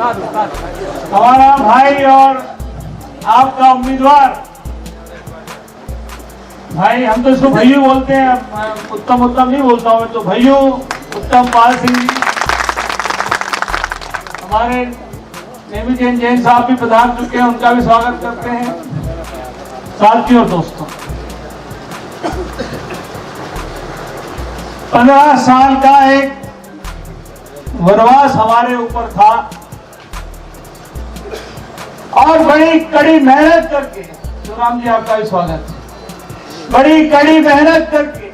हमारा भाई और आपका उम्मीदवार भाई, हम तो इसको भैयू बोलते हैं, उत्तम नहीं बोलता हूं मैं तो, भैयू उत्तम पाल सिंह जी, हमारे नेमी जैन साहब भी प्रधान चुके हैं, उनका भी स्वागत करते हैं। साथियों और दोस्तों, 15 साल का एक वनवास हमारे ऊपर था और बड़ी कड़ी मेहनत करके, शिवराम जी आपका भी स्वागत है, बड़ी कड़ी मेहनत करके,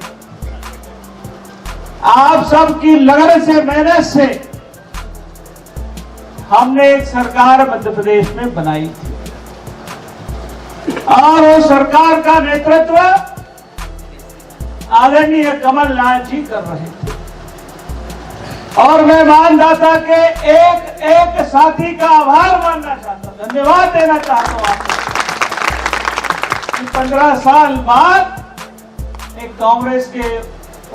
आप सबकी लगन से, मेहनत से हमने एक सरकार मध्य प्रदेश में बनाई थी और वो सरकार का नेतृत्व आदरणीय कमलनाथ जी कर रहे थे। और मैं मानदाता के एक एक साथी का आभार मानना चाहता हूं, धन्यवाद देना चाहता हूं आपको। 15 साल बाद एक कांग्रेस के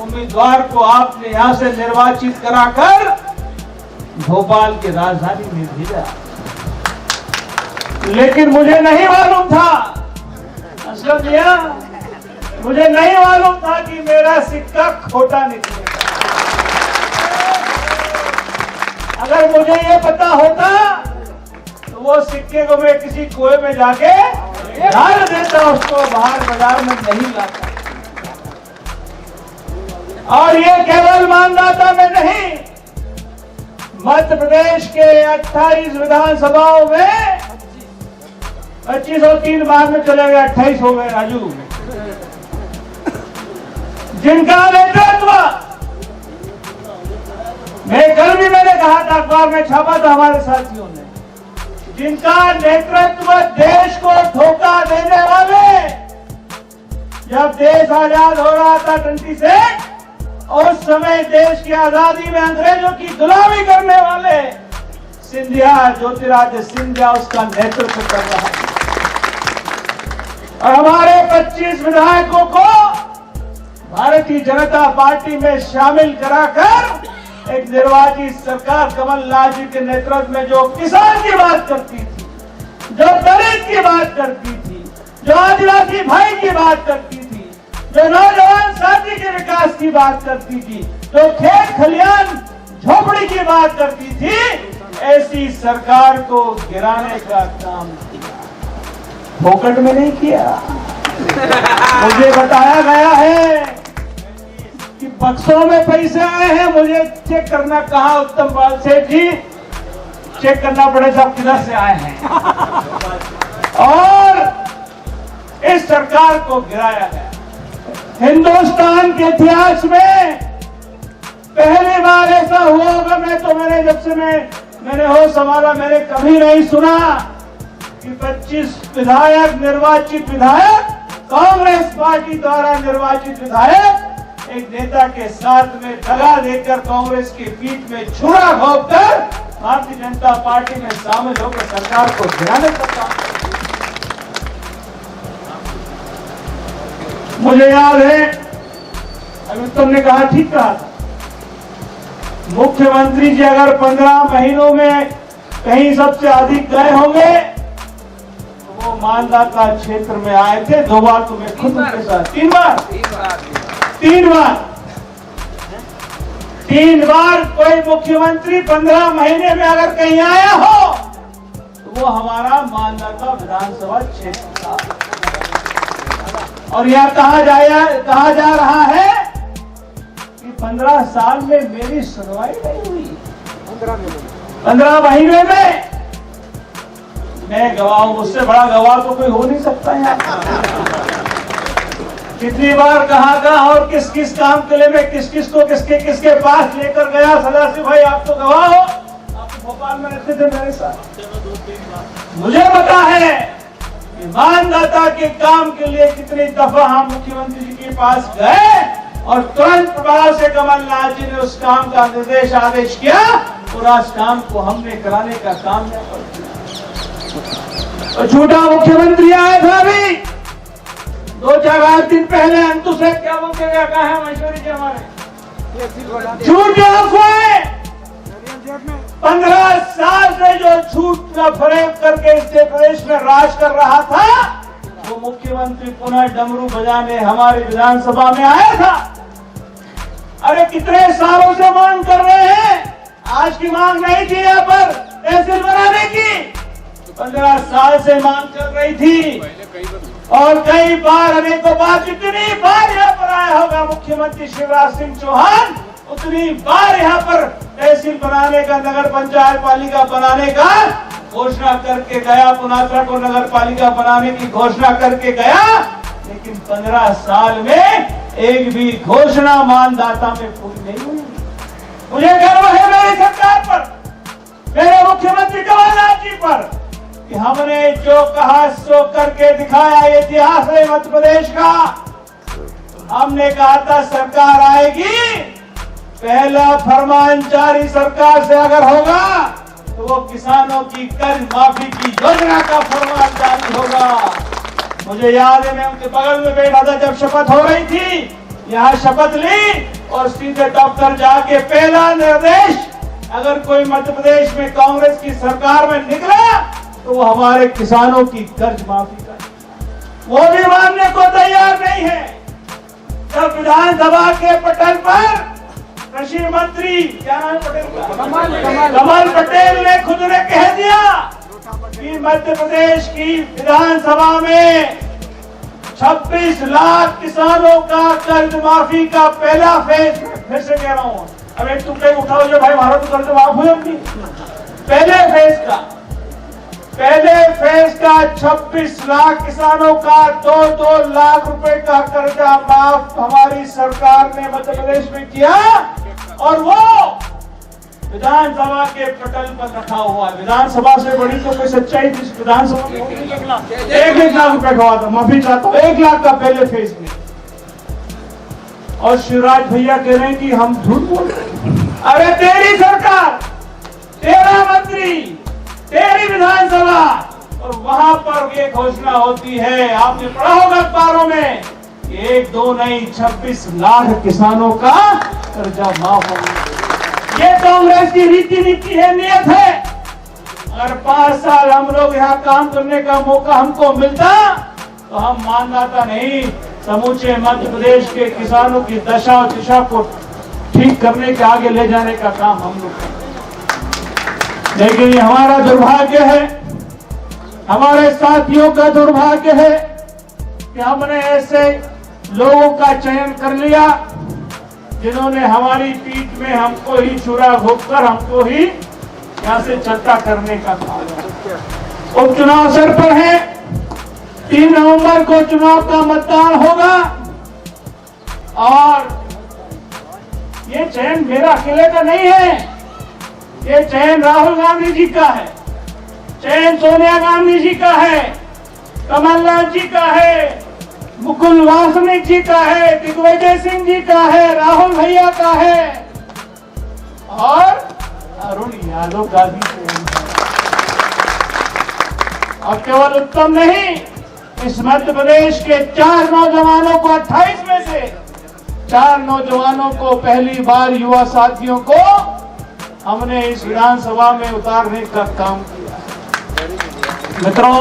उम्मीदवार को आपने यहां से निर्वाचित कराकर भोपाल की राजधानी में भेजा, लेकिन मुझे नहीं मालूम था, असलम भैया, मुझे नहीं मालूम था कि मेरा सिक्का खोटा निकलेगा। अगर मुझे ये पता होता तो वो सिक्के को मैं किसी कुएं में जाके डाल देता, उसको बाहर बाजार में नहीं लाता। और ये केवल मानदाता में नहीं, मध्य प्रदेश के 28 विधानसभाओं में 25 और 3 बाद में चले गए, 28 हो गए राजू, जिनका नेतृत्व कल भी मैंने कहा था, अखबार में छापा था हमारे साथियों ने, जिनका नेतृत्व देश को धोखा देने वाले, जब देश आजाद हो रहा था 26 से, उस समय देश की आजादी में अंग्रेजों की गुलामी करने वाले सिंधिया, ज्योतिरादित्य सिंधिया उसका नेतृत्व कर रहा है। और हमारे 25 विधायकों को भारतीय जनता पार्टी में शामिल कराकर एक निर्वाचित सरकार कमलनाथ जी के नेतृत्व में जो किसान की बात करती थी, जो दलित की बात करती थी, जो आदिवासी भाई की बात करती थी, जो नौजवान साथी के विकास की बात करती थी, जो खेत खलियान झोपड़ी की बात करती थी, ऐसी सरकार को गिराने का काम किया, फोकट में नहीं किया। मुझे बताया गया है कि बक्सों में पैसे आए हैं, मुझे चेक करना कहा उत्तम पाल सेठ जी, चेक करना पड़े सब किधर से आए हैं। और इस सरकार को गिराया गया। हिंदुस्तान के इतिहास में पहली बार ऐसा हुआ होगा, मैंने जब से मैंने होश संभाला, मैंने कभी नहीं सुना कि 25 विधायक, निर्वाचित विधायक, कांग्रेस पार्टी द्वारा निर्वाचित विधायक एक नेता के साथ में दगा देकर कांग्रेस की पीठ में छुरा घोंपकर भारतीय जनता पार्टी में शामिल होकर सरकार को गिराने का काम। मुझे याद है, अभी तुमने कहा, ठीक कहा था, मुख्यमंत्री जी अगर 15 महीनों में कहीं सबसे अधिक गए होंगे तो वो मानदाता क्षेत्र में आए थे 2 बार, तो मैं खुद उनके साथ 3 बार कोई मुख्यमंत्री 15 महीने में अगर कहीं आया हो तो वो हमारा मानदाता विधानसभा क्षेत्र था। और यह कहा जा रहा है कि 15 साल में मेरी सुनवाई नहीं हुई, 15 महीने में मैं गवाह हूं, मुझसे बड़ा गवाह तो कोई हो नहीं सकता यहाँ। कितनी बार कहा और किस किस काम के लिए मैं किस किस को किसके पास लेकर गया, सदाशिव भाई आप तो गवाह हो, आप तो भोपाल में रहते थे मेरे साथ, मुझे पता है कि मानदाता के काम के लिए कितनी दफा हम मुख्यमंत्री जी के पास गए और तुरंत प्रभाव से कमलनाथ जी ने उस काम का निर्देश आदेश किया और उस काम को हमने कराने का काम किया। तो झूठा मुख्यमंत्री आया था अभी 2-4 दिन पहले, अंतु से क्या बोलते गया, कहा है महेश्वरी जी हमारे, झूठ अफवाहें, 15 साल से जो झूठ का फरेब करके इस प्रदेश में राज कर रहा था, वो मुख्यमंत्री पुनः डमरू बजाने हमारी विधानसभा में आया था। अरे कितने सालों से मांग कर रहे हैं, आज की मांग नहीं थी यहाँ पर तहसील बनाने की, 15 साल से मांग चल रही थी। और कई बार अनेकों बार, जितनी बार यहाँ पर आया होगा मुख्यमंत्री शिवराज सिंह चौहान, उतनी बार यहाँ पर तहसील बनाने का, नगर पंचायत पालिका बनाने का घोषणा करके गया, पुनात्रा को नगर पालिका बनाने की घोषणा करके गया, लेकिन 15 साल में एक भी घोषणा मानदाता में पूरी नहीं हुई। मुझे गर्व है मेरी सरकार पर, मेरे मुख्यमंत्री कमलनाथ जी पर, कि हमने जो कहा सो करके दिखाया। ये इतिहास है मध्य प्रदेश का। हमने कहा था सरकार आएगी, पहला फरमान जारी सरकार से अगर होगा तो वो किसानों की कर्ज माफी की योजना का फरमान जारी होगा। मुझे याद है, मैं उनके बगल में बैठा था जब शपथ हो रही थी, यहाँ शपथ ली और सीधे दफ्तर जाके पहला निर्देश, अगर कोई मध्य प्रदेश में कांग्रेस की सरकार में निकला तो वो हमारे किसानों की कर्ज माफी का, वो भी मानने को तैयार नहीं है। जब विधानसभा के पटल पर कृषि मंत्री, क्या नाम पटेल का, कमल पटेल ने खुद ने कह दिया कि मध्य प्रदेश की विधानसभा में 26 लाख किसानों का कर्ज माफी का पहला फेज, फिर से कह रहा हूँ, अब एक तुम कहीं उठाओ जो भाई हमारा तो कर्ज माफ हुई अपनी, पहले फेज का 26 लाख किसानों का 2-2 लाख रुपए का कर्जा माफ हमारी सरकार ने मध्य प्रदेश में किया, और वो विधानसभा के पटल पर रखा हुआ है। विधानसभा से बड़ी तो कोई सच्चाई थी विधानसभा में, 1 लाख रुपए का हुआ था, माफी चाहता हूँ, 1 लाख का पहले फेज में। और शिवराज भैया कह रहे हैं कि हम झूठ बोल रहे हैं। अरे तेरी सरकार, तेरा मंत्री, तेरी विधानसभा, और वहां पर ये घोषणा होती है, आपने पढ़ा होगा अखबारों में, 1-2 नहीं 26 लाख किसानों का कर्जा माफ होगा। ये कांग्रेस की रीति नीति है, नियत है। अगर 5 साल हम लोग यहाँ काम करने का मौका हमको मिलता तो हम मानदाता नहीं, समूचे मध्य प्रदेश के किसानों की दशा और दिशा को ठीक करने के, आगे ले जाने का काम हम लोग करते। लेकिन ये हमारा दुर्भाग्य है, हमारे साथियों का दुर्भाग्य है कि हमने ऐसे लोगों का चयन कर लिया जिन्होंने हमारी पीठ में हमको ही छुरा घोंपकर हमको ही यहाँ से चलता करने का काम। उपचुनाव सर पर है, 3 नवंबर को चुनाव का मतदान होगा, और ये चयन मेरा अकेले का नहीं है, ये चयन राहुल गांधी जी का है, चयन सोनिया गांधी जी का है, कमलनाथ जी का है, मुकुल वासनिक जी का है, दिग्विजय सिंह जी का है, राहुल भैया का है, और अरुण यादव का भी है। और केवल उत्तम नहीं, इस मध्य प्रदेश के 4 नौजवानों को, 28 में से 4 नौजवानों को, पहली बार युवा साथियों को हमने इस विधानसभा में उतारने का काम किया। मित्रों,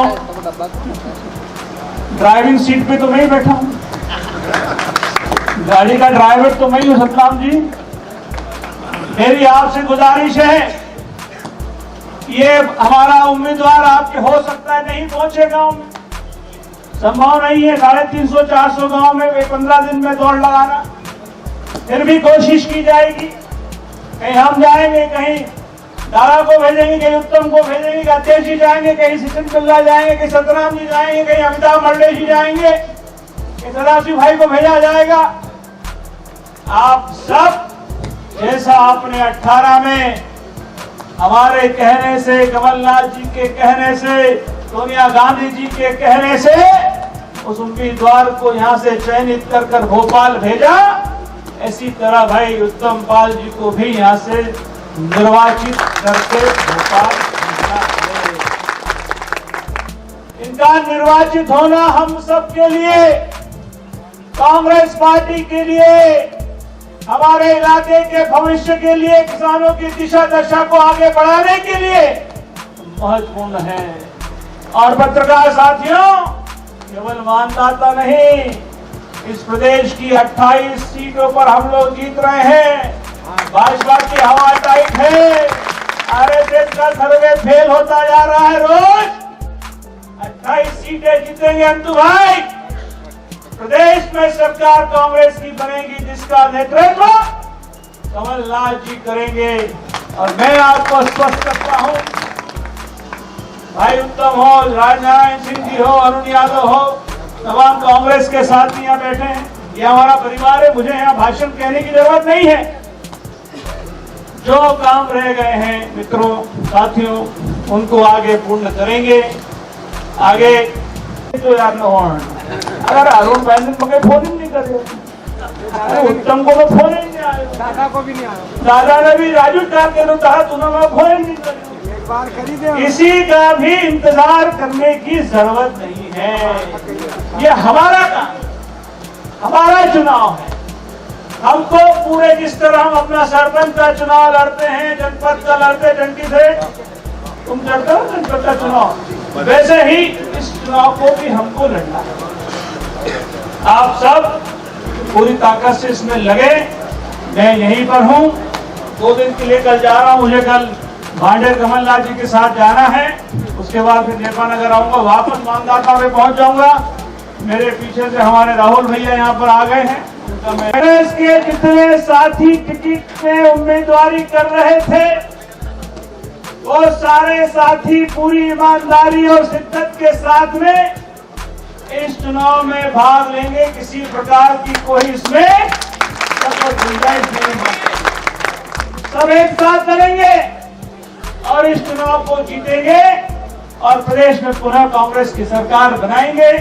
ड्राइविंग सीट पे तो मैं ही बैठा हूं, गाड़ी का ड्राइवर तो मैं ही हूं, सतनाम जी। मेरी आपसे गुजारिश है, ये हमारा उम्मीदवार आपके हो सकता है नहीं पहुंचे गांव में, संभव नहीं है 350-400 गांव में 15 दिन में दौड़ लगाना, फिर भी कोशिश की जाएगी। कहीं हम जाएंगे, कहीं दारा को भेजेंगे, कहीं उत्तम को भेजेंगे, कहीं अध्यक्ष जी जाएंगे, कहीं सचिन बिरला जाएंगे, कहीं सतराम जी जाएंगे, कहीं अमिताभ मर्डे जी जाएंगे, कहीं सदाशिव भाई को भेजा जाएगा। आप सब जैसा आपने 18 में हमारे कहने से, कमलनाथ जी के कहने से, सोनिया गांधी जी के कहने से उस उम्मीदवार को यहाँ से चयनित कर भोपाल भेजा, ऐसी तरह भाई उत्तम पाल जी को भी यहाँ से निर्वाचित करके भोपाल भेजना है। इनका निर्वाचित होना हम सब के लिए, कांग्रेस पार्टी के लिए हमारे इलाके के भविष्य के लिए, किसानों की दिशा दशा को आगे बढ़ाने के लिए महत्वपूर्ण है। और पत्रकार साथियों, केवल मतदाता नहीं, इस प्रदेश की 28 सीटों पर हम लोग जीत रहे हैं। भाजपा की हवा टाइट है। आरएसएस का सर्वे फेल होता जा रहा है। रोज 28 सीटें जीतेंगे अंतु भाई। प्रदेश में सरकार कांग्रेस की बनेगी, जिसका नेतृत्व कमलनाथ जी करेंगे। और मैं आपको स्पष्ट करता हूं, भाई उत्तम हो, राजनारायण सिंह जी हो, अरुण यादव हो, तमाम कांग्रेस के साथी यहाँ बैठे हैं। ये हमारा परिवार है, मुझे यहाँ भाषण कहने की जरूरत नहीं है। जो काम रह गए हैं मित्रों, साथियों, उनको आगे पूर्ण करेंगे। आगे तो यार न हो, अगर अरुण भाई ने मगे फोन ही नहीं कर रहे, उत्तम को तो फोन ही नहीं आया, दादा को भी नहीं आया, दादा ने भी राजू टाक के कहा, तूने फोन ही नहीं कर, किसी का भी इंतजार करने की जरूरत नहीं है। ये हमारा काम, हमारा चुनाव है। हमको पूरे, जिस तरह हम अपना सरपंच का चुनाव लड़ते हैं, जनपद का लड़ते, डंडी से तुम लड़ते हो जनपद का चुनाव, वैसे ही इस चुनाव को भी हमको लड़ना है। आप सब पूरी ताकत से इसमें लगे। मैं यहीं पर हूँ, 2 दिन के लिए कल जा रहा हूँ। मुझे कल भांडेर कमलनाथ जी के साथ जाना है। उसके बाद फिर नेपाल नगर आऊंगा, वापस मानदाता में पहुंच जाऊंगा। मेरे पीछे से हमारे राहुल भैया यहाँ पर आ गए हैं। कांग्रेस के जितने साथी टिकट में उम्मीदवारी कर रहे थे, वो सारे साथी पूरी ईमानदारी और शिद्दत के साथ में इस चुनाव में भाग लेंगे। किसी प्रकार की कोई इसमें गुंजाइश नहीं, सब एक साथ लड़ेंगे और इस चुनाव को जीतेंगे और प्रदेश में पुनः कांग्रेस की सरकार बनाएंगे।